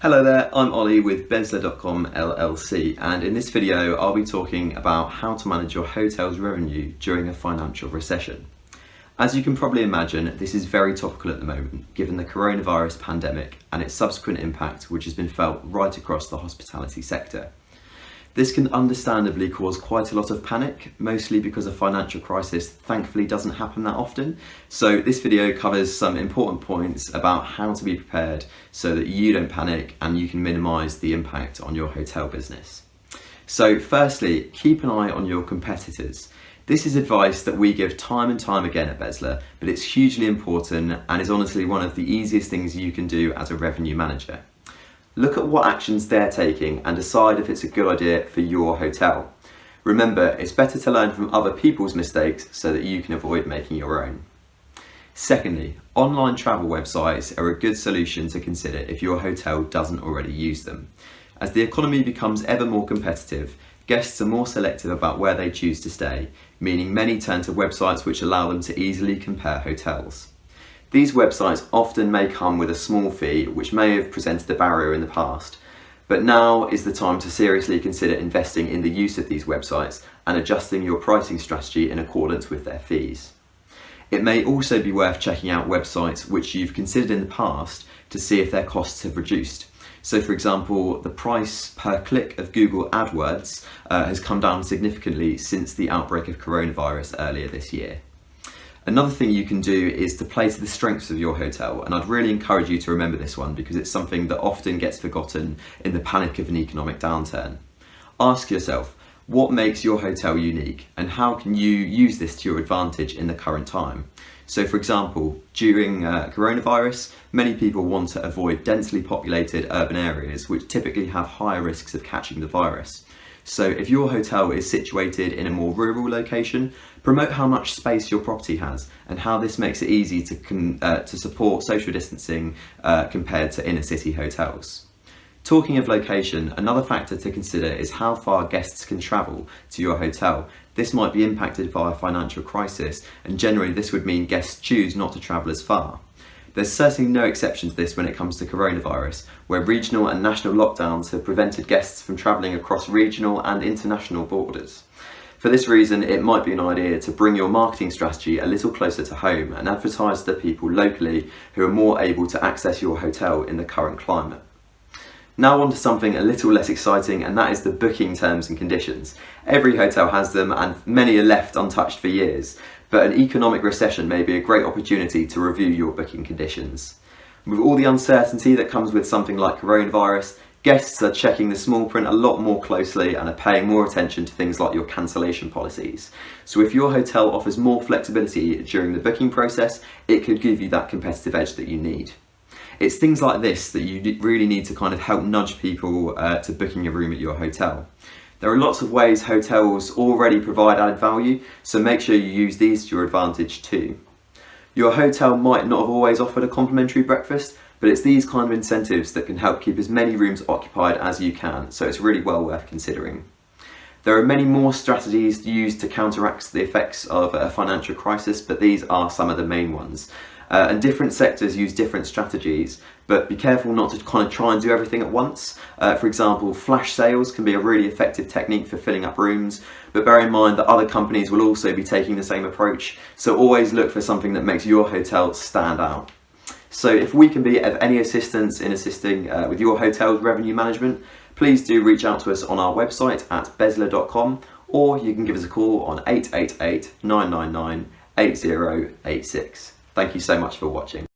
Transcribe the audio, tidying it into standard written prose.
Hello there, I'm Ollie with Bezla.com LLC, and in this video I'll be talking about how to manage your hotel's revenue during a financial recession. As you can probably imagine, this is very topical at the moment given the coronavirus pandemic and its subsequent impact, which has been felt right across the hospitality sector. This can understandably cause quite a lot of panic, mostly because a financial crisis thankfully doesn't happen that often. So this video covers some important points about how to be prepared so that you don't panic and you can minimise the impact on your hotel business. So firstly, keep an eye on your competitors. This is advice that we give time and time again at Bezla, but it's hugely important and is honestly one of the easiest things you can do as a revenue manager. Look at what actions they're taking and decide if it's a good idea for your hotel. Remember, it's better to learn from other people's mistakes so that you can avoid making your own. Secondly, online travel websites are a good solution to consider if your hotel doesn't already use them. As the economy becomes ever more competitive, guests are more selective about where they choose to stay, meaning many turn to websites which allow them to easily compare hotels. These websites often may come with a small fee, which may have presented a barrier in the past, but now is the time to seriously consider investing in the use of these websites and adjusting your pricing strategy in accordance with their fees. It may also be worth checking out websites which you've considered in the past to see if their costs have reduced. So for example, the price per click of Google AdWords has come down significantly since the outbreak of coronavirus earlier this year. Another thing you can do is to play to the strengths of your hotel, and I'd really encourage you to remember this one because it's something that often gets forgotten in the panic of an economic downturn. Ask yourself, what makes your hotel unique and how can you use this to your advantage in the current time? So for example, during coronavirus, many people want to avoid densely populated urban areas which typically have higher risks of catching the virus. So if your hotel is situated in a more rural location, promote how much space your property has and how this makes it easy to support social distancing compared to inner city hotels. Talking of location, another factor to consider is how far guests can travel to your hotel. This might be impacted by a financial crisis, and generally this would mean guests choose not to travel as far. There's certainly no exception to this when it comes to coronavirus, where regional and national lockdowns have prevented guests from travelling across regional and international borders. For this reason, it might be an idea to bring your marketing strategy a little closer to home and advertise to people locally who are more able to access your hotel in the current climate. Now on to something a little less exciting, and that is the booking terms and conditions. Every hotel has them and many are left untouched for years, but an economic recession may be a great opportunity to review your booking conditions. With all the uncertainty that comes with something like coronavirus, guests are checking the small print a lot more closely and are paying more attention to things like your cancellation policies. So if your hotel offers more flexibility during the booking process, it could give you that competitive edge that you need. It's things like this that you really need to kind of help nudge people to booking a room at your hotel. There are lots of ways hotels already provide added value, so make sure you use these to your advantage too. Your hotel might not have always offered a complimentary breakfast, but it's these kind of incentives that can help keep as many rooms occupied as you can, so it's really well worth considering. There are many more strategies used to counteract the effects of a financial crisis, but these are some of the main ones. And different sectors use different strategies, but be careful not to kind of try and do everything at once. For example, flash sales can be a really effective technique for filling up rooms, but bear in mind that other companies will also be taking the same approach, so always look for something that makes your hotel stand out. So if we can be of any assistance in assisting with your hotel's revenue management, please do reach out to us on our website at bezla.com, or you can give us a call on 888 999 8086. Thank you so much for watching.